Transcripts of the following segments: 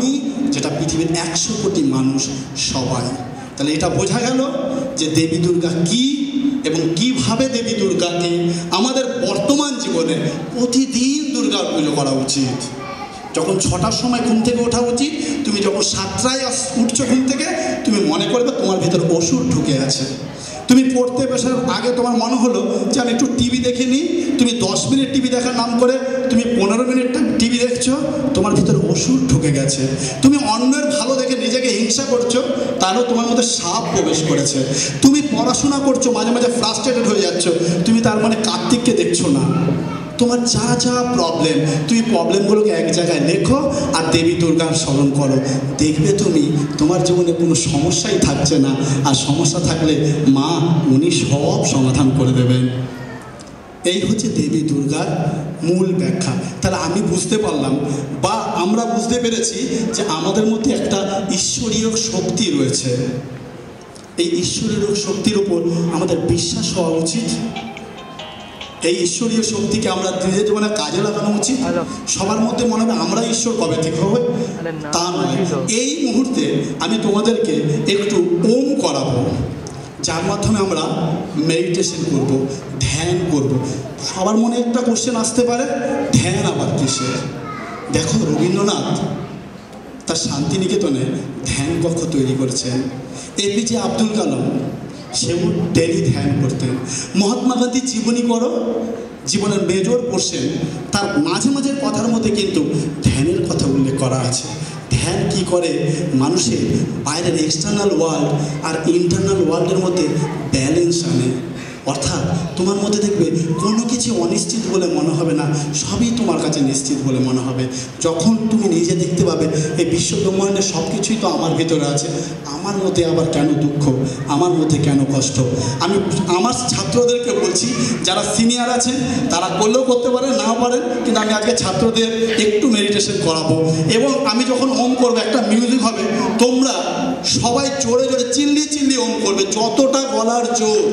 আমি, যেটা পৃথিবীর 100 কোটি মানুষ সবাই। তাহলে এটা বোঝা গেল যে দেবী দুর্গা কী এবং কিভাবে দেবী দুর্গাকে আমাদের বর্তমান জীবনে প্রতিদিন দুর্গার পুজো করা উচিত। যখন 6টার সময় ঘুম থেকে ওঠা উচিত, তুমি যখন 7টায় উঠছো ঘুম থেকে, তুমি মনে করবে তোমার ভিতরে অসুর ঢুকে আছে। তুমি পড়তে বসার আগে তোমার মনে হলো যে আমি একটু টিভি দেখে নিই, তুমি 10 মিনিট টিভি দেখার নাম করে তুমি 15 মিনিট টিভি দেখছো, তোমার ভিতরে অসুর ঢুকে গেছে। তুমি অন্যের ভালো দেখে নিজেকে হিংসা করছো, তারও তোমার মধ্যে সাপ প্রবেশ করেছে। তুমি পড়াশোনা করছো, মাঝে মাঝে ফ্রাস্ট্রেটেড হয়ে যাচ্ছ, তুমি তার মানে কার্তিককে দেখছো না। তোমার যা যা প্রবলেম, তুমি প্রবলেমগুলোকে এক জায়গায় লেখো আর দেবী দুর্গার স্মরণ করো, দেখবে তুমি তোমার জীবনে কোনো সমস্যাই থাকছে না। আর সমস্যা থাকলে মা উনি সব সমাধান করে দেবেন। এই হচ্ছে দেবী দুর্গার মূল ব্যাখ্যা। তাহলে আমি বুঝতে পারলাম বা আমরা বুঝতে পেরেছি যে আমাদের মধ্যে একটা ঈশ্বরীয় শক্তি রয়েছে। এই ঈশ্বরীয় শক্তির উপর আমাদের বিশ্বাস হওয়া উচিত। এই ঈশ্বরীয় শক্তিকে আমরা নিজের জীবনে কাজে লাগানো উচিত। সবার মধ্যে মনে হবে আমরা ঈশ্বর কবে থেকে হবে, তা নয়। এই মুহূর্তে আমি তোমাদেরকে একটু ওম করাবো, যার মাধ্যমে আমরা মেডিটেশন করব, ধ্যান করব। সবার মনে একটা কোশ্চেন আসতে পারে, ধ্যান আবার কিসের? দেখো, রবীন্দ্রনাথ তার শান্তিনিকেতনে ধ্যান কক্ষ তৈরি করেছেন। এপিজে আব্দুল কালাম সেও ডেলি ধ্যান করতেন। মহাত্মা গান্ধীর জীবনী করো, জীবনের মেজর পোর্শন, তার মাঝে মাঝে কথার মধ্যে কিন্তু ধ্যানের কথা উল্লেখ করা আছে। ধ্যান কি করে? মানুষের বাইরের এক্সটার্নাল ওয়ার্ল্ড আর ইন্টারনাল ওয়ার্ল্ডের মধ্যে ব্যালেন্স আনে। অর্থাৎ তোমার মধ্যে দেখবে কোনো কিছু অনিশ্চিত বলে মনে হবে না, সবই তোমার কাছে নিশ্চিত বলে মনে হবে। যখন তুমি নিজে দেখতে পাবে এই বিশ্ব ব্রহ্মাণ্ডের সব কিছুই তো আমার ভিতরে আছে, আমার মধ্যে আবার কেন দুঃখ, আমার মধ্যে কেন কষ্ট? আমি আমার ছাত্রদেরকে বলছি, যারা সিনিয়র আছেন তারা করলেও করতে পারেন, নাও পারেন, কিন্তু আমি আজকে ছাত্রদের একটু মেডিটেশন করাবো। এবং আমি যখন ওম করবো, একটা মিউজিক হবে, তোমরা সবাই জোরে জোরে চিল্লিয়ে চিল্লিয়ে ওম করবে। যতটা গলার জোর,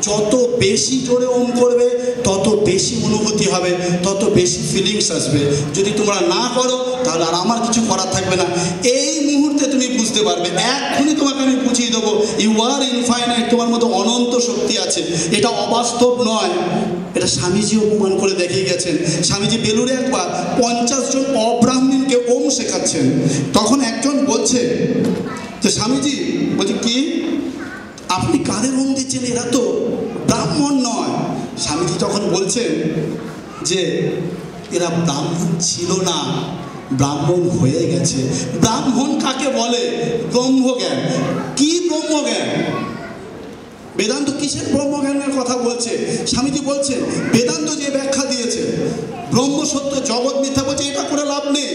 যত বেশি জোরে ওম করবে তত বেশি অনুভূতি হবে, তত বেশি ফিলিংস আসবে। যদি তোমরা না করো তাহলে আর আমার কিছু করার থাকবে না। এই মুহূর্তে তুমি বুঝতে পারবে, এক্ষুনি তোমাকে আমি বুঝিয়ে দেবো, ইউ আর ইনফাইনাইট, তোমার মতো অনন্ত শক্তি আছে। এটা অবাস্তব নয়, এটা স্বামীজি অপমান করে দেখিয়ে গেছেন। স্বামীজি বেলুড়ে একবার 50 জন অব্রাহ্মণকে ওম শেখাচ্ছেন। তখন একজন বলছে যে স্বামীজি, বলছে কি আপনি কাদের ওম দিচ্ছেন, এরা তো ব্রাহ্মণ নয়। স্বামীজি তখন বলছেন যে এরা ব্রাহ্মণ ছিল না, ব্রাহ্মণ হয়ে গেছে। ব্রাহ্মণ কাকে বলে? ব্রহ্মজ্ঞান। কি ব্রহ্মজ্ঞান? বেদান্ত কিসের ব্রহ্মজ্ঞানের কথা বলছে? স্বামীজি বলছেন বেদান্ত যে ব্যাখ্যা দিয়েছে, ব্রহ্ম সত্য, জগৎ মিথ্যা, বলছে এটা করে লাভ নেই।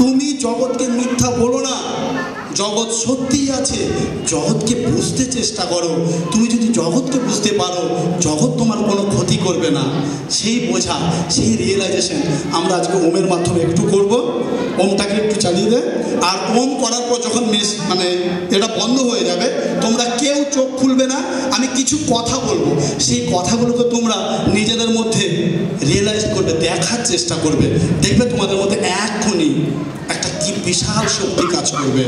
তুমি জগৎকে মিথ্যা বলো না, জগৎ সত্যিই আছে, জগৎকে বুঝতে চেষ্টা করো। তুমি যদি জগৎকে বুঝতে পারো, জগৎ তোমার কোনো ক্ষতি করবে না। সেই বোঝা, সেই রিয়েলাইজেশন আমরা আজকে ওমের মাধ্যমে একটু করব। ওমটাকে একটু চালিয়ে দে। আর ওম করার পর যখন মানে এটা বন্ধ হয়ে যাবে, তোমরা কেউ চোখ খুলবে না, আমি কিছু কথা বলবো, সেই কথাগুলোকে তোমরা নিজেদের মধ্যে রিয়েলাইজ করবে, দেখার চেষ্টা করবে। দেখবে তোমাদের মধ্যে এক্ষুনি একটা কি বিশাল শক্তি কাজ করবে।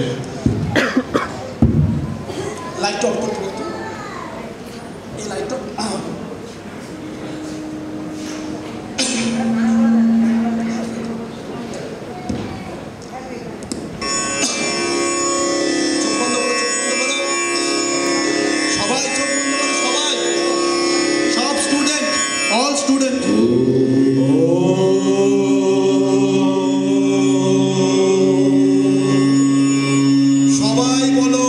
লাইট অফ করতে বলতো, এই লাইটটা সবাই বলো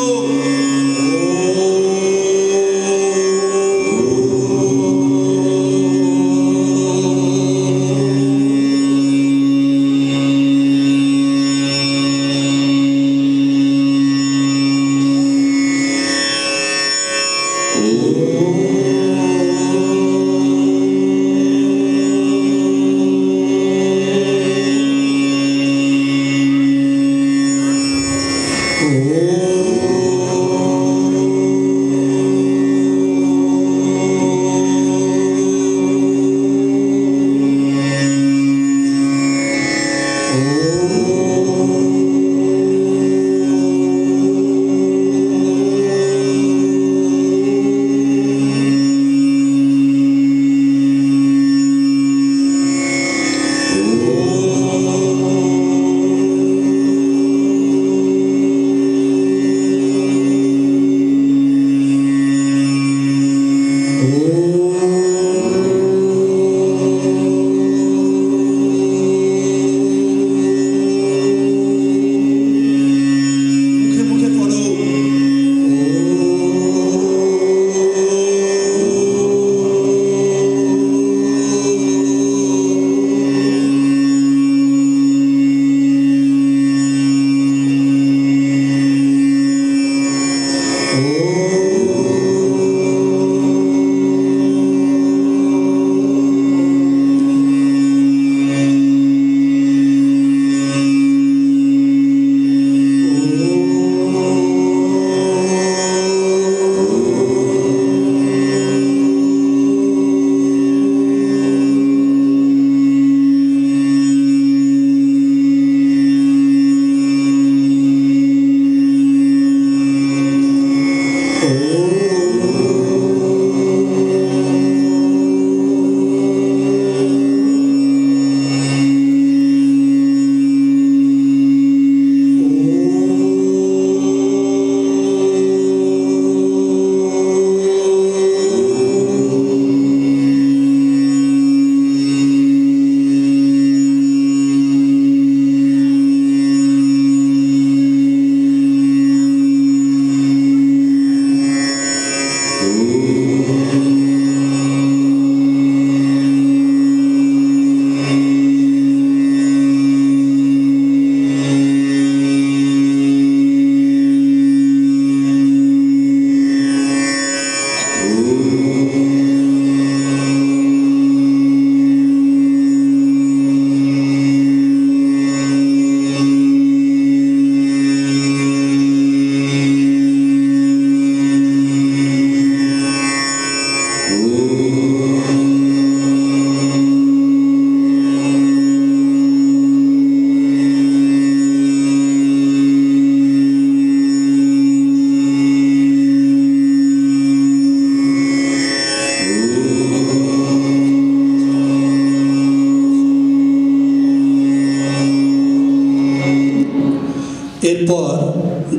এরপর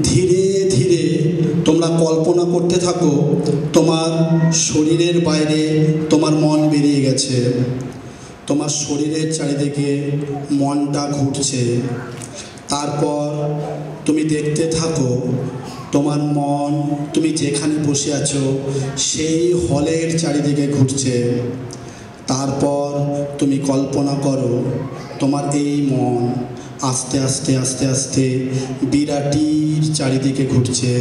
ধীরে ধীরে তোমরা কল্পনা করতে থাকো তোমার শরীরের বাইরে তোমার মন বেরিয়ে গেছে, তোমার শরীরের চারিদিকে মনটা ঘুরছে। তারপর তুমি দেখতে থাকো তোমার মন তুমি যেখানে বসে আছো সেই হলের চারিদিকে ঘুরছে। তারপর তুমি কল্পনা করো তোমার এই মন আস্তে আস্তে আস্তে আস্তে বিরাটির চারিদিকে ঘুরছে।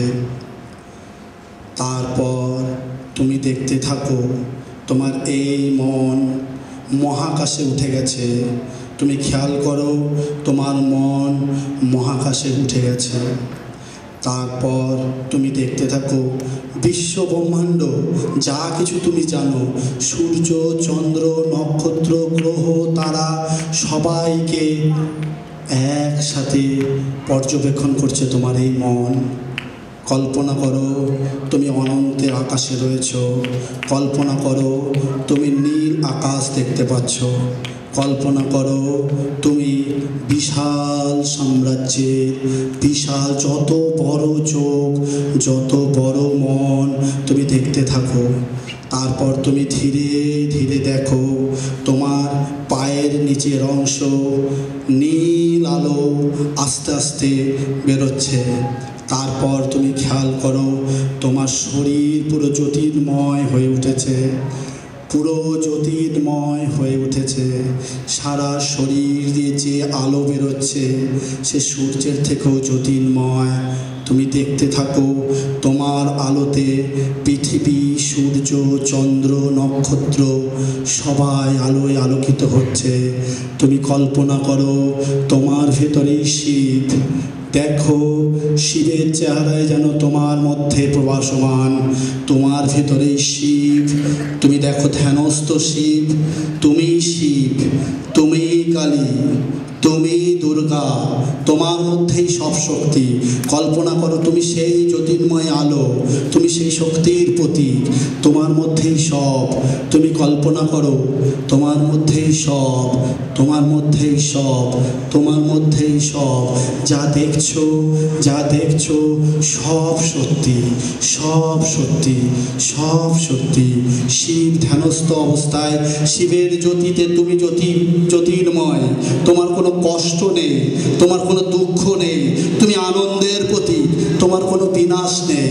তারপর তুমি দেখতে থাকো তোমার এই মন মহাকাশে উঠে গেছে। তুমি খেয়াল করো তোমার মন মহাকাশে উঠে গেছে। তারপর তুমি দেখতে থাকো বিশ্ব ব্রহ্মাণ্ড যা কিছু তুমি জানো, সূর্য, চন্দ্র, নক্ষত্র, গ্রহ, তারা সবাইকে একসাথে পর্যবেক্ষণ করছে তোমার এই মন। কল্পনা করো তুমি অনন্তের আকাশে রয়েছ। কল্পনা করো তুমি নীল আকাশ দেখতে পাচ্ছ। কল্পনা করো তুমি বিশাল সাম্রাজ্যের বিশাল যত বড় চোখ, যত বড় মন তুমি দেখতে থাকো। তারপর তুমি ধীরে ধীরে দেখো তোমার পায়ের নিচের অংশ নীল আলো আস্তে আস্তে বেরোচ্ছে। তারপর তুমি খেয়াল করো তোমার শরীর পুরো জ্যোতির্ময় হয়ে উঠেছে, পুরো জ্যোতির্ময় হয়ে উঠেছে। সারা শরীর দিয়ে যে আলো বেরোচ্ছে সে সূর্যের থেকেও জ্যোতির্ময়। তুমি দেখতে থাকো তোমার আলোতে পৃথিবী, সূর্য, চন্দ্র, নক্ষত্র সবাই আলোয় আলোকিত হচ্ছে। তুমি কল্পনা করো তোমার ভেতরেই শিব। দেখো শিবের চেহারায় যেন তোমার মধ্যে প্রবাসমান, তোমার ভেতরেই শিব। তুমি দেখো ধ্যানস্থ শিব, তুমি শিব, তুমি কালী, তুমি দুর্গা, তোমার মধ্যেই সব শক্তি। কল্পনা করো তুমি সেই জ্যোতির্ময় আলো, তুমি সেই শক্তির প্রতীক, তোমার মধ্যেই সব। তুমি কল্পনা করো তোমার মধ্যেই সব, তোমার মধ্যেই সব, তোমার মধ্যেই সব। যা দেখছো, যা দেখছো সব সত্যি, সব সত্যি, সব সত্যি। শিব ধ্যানস্থ অবস্থায় শিবের জ্যোতিতে তুমি জ্যোতির্ময়। তোমার কোনো কষ্ট নেই, তোমার কোনো দুঃখ নেই, তুমি আনন্দের প্রতীক। তোমার কোনো বিনাশ নেই,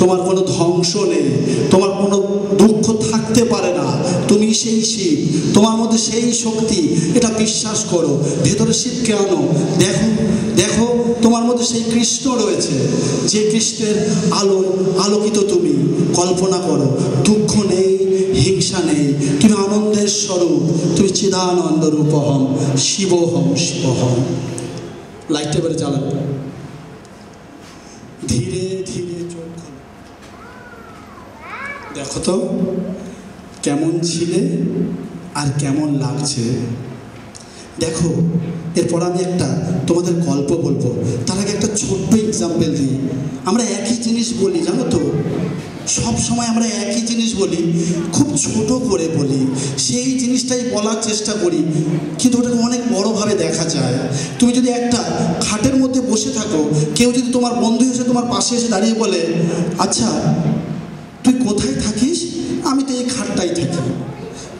তোমার কোনো ধ্বংস নেই, তোমার কোনো দুঃখ থাকতে পারে না। তুমি সেই শিব, তোমার মধ্যে সেই শক্তি, এটা বিশ্বাস করো। ভেতরে শিবকে আনো, দেখো দেখো তোমার মধ্যে সেই কৃষ্ণ রয়েছে, যে কৃষ্ণের আলোয় আলোকিত তুমি। কল্পনা করো দুঃখ নেই, হিংসা নেই, তুমি আনন্দের স্বরূপ, তুমি চিদানন্দ রূপহম শিবহম শিবহম। লাইটটা এবারে জ্বালাবো। ধীরে ধীরে চোখ খোলো, দেখো তো কেমন ছিলে আর কেমন লাগছে। দেখো এরপর আমি একটা তোমাদের গল্প বলবো, তার আগে একটা ছোট্ট এক্সাম্পল দিই। আমরা একই জিনিস বলি জানো তো, সব সময় আমরা একই জিনিস বলি, খুব ছোট করে বলি, সেই জিনিসটাই বলার চেষ্টা করি, কিন্তু ওটাকে অনেক বড়োভাবে দেখা যায়। তুমি যদি একটা খাটের মধ্যে বসে থাকো, কেউ যদি তোমার বন্ধু এসে তোমার পাশে এসে দাঁড়িয়ে বলে, আচ্ছা তুই কোথায় থাকিস? আমি তো এই খাটটাই থাকি।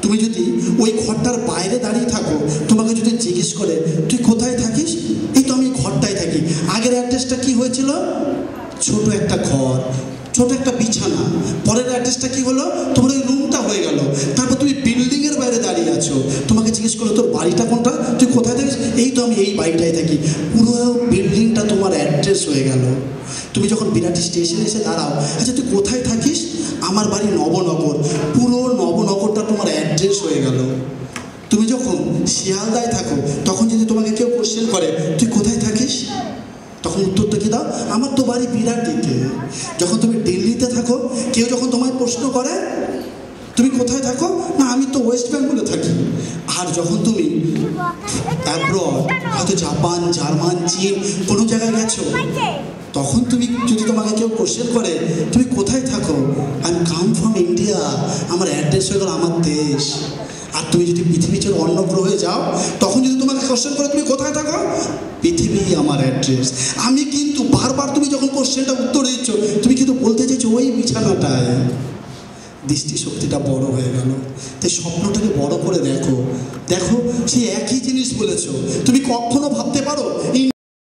তুমি যদি ওই ঘরটার বাইরে দাঁড়িয়ে থাকো, তোমাকে যদি জিজ্ঞেস করে তুই কোথায় থাকিস, এই তো আমি ঘরটাই থাকি। আগের অ্যাড্রেসটা কি হয়েছিল? ছোট একটা ঘর, ছোট একটা বিছানা। পরের অ্যাড্রেসটা কি হলো? তোমার ওই রুমটা হয়ে গেল। তারপর তুমি বিল্ডিংয়ের বাইরে দাঁড়িয়ে আছো, তোমাকে জিজ্ঞেস করলো তোর বাড়িটা কোনটা, তুই কোথায় থাকিস? এই তো আমি এই বাড়িটাই থাকি। পুরো বিল্ডিংটা তোমার অ্যাড্রেস হয়ে গেল। তুমি যখন বিরাটি স্টেশনে এসে দাঁড়াও, আচ্ছা তুই কোথায় থাকিস? আমার বাড়ি নবনগর। পুরো নবনগরটা তোমার অ্যাড্রেস হয়ে গেল। তুমি যখন শিয়ালদায় থাকো, তখন যদি তোমাকে কেউ কোশ্চেন করে তুই কোথায় থাকিস, তখন উত্তরটা কি দাও? আমার তো বাড়ি বিরাটিতে। যখন তুমি দিল্লিতে থাকো, কেউ যখন তোমায় প্রশ্ন করে তুমি কোথায় থাকো, না আমি তো ওয়েস্ট বেঙ্গলে থাকি। আর যখন তুমি অ্যাব্রড, হয়তো জাপান, জার্মান, চীন কোনো জায়গায় গেছো, তখন তুমি যদি তোমাকে কেউ কোশ্চেন করে তুমি কোথায় থাকো, আই কাম ফ্রম ইন্ডিয়া, আমার অ্যাড্রেস হয়ে গেল আমার দেশ। আর তুমি যদি পৃথিবী ছেড়ে অন্য গ্রহে যাও, তখন যদি তোমাকে কোশ্চেন করে তুমি কোথায় থাকো, পৃথিবী আমার অ্যাড্রেস। আমি কিন্তু বারবার তুমি যখন কোশ্চেনটা উত্তর দিচ্ছ, তুমি কিন্তু বলতে চাইছো ওই বিছানাটায়। দৃষ্টিশক্তিটা বড় হয়ে গেল। তাই স্বপ্নটাকে বড় করে দেখো, দেখো সে একই জিনিস বলেছো। তুমি কখনো ভাবতে পারো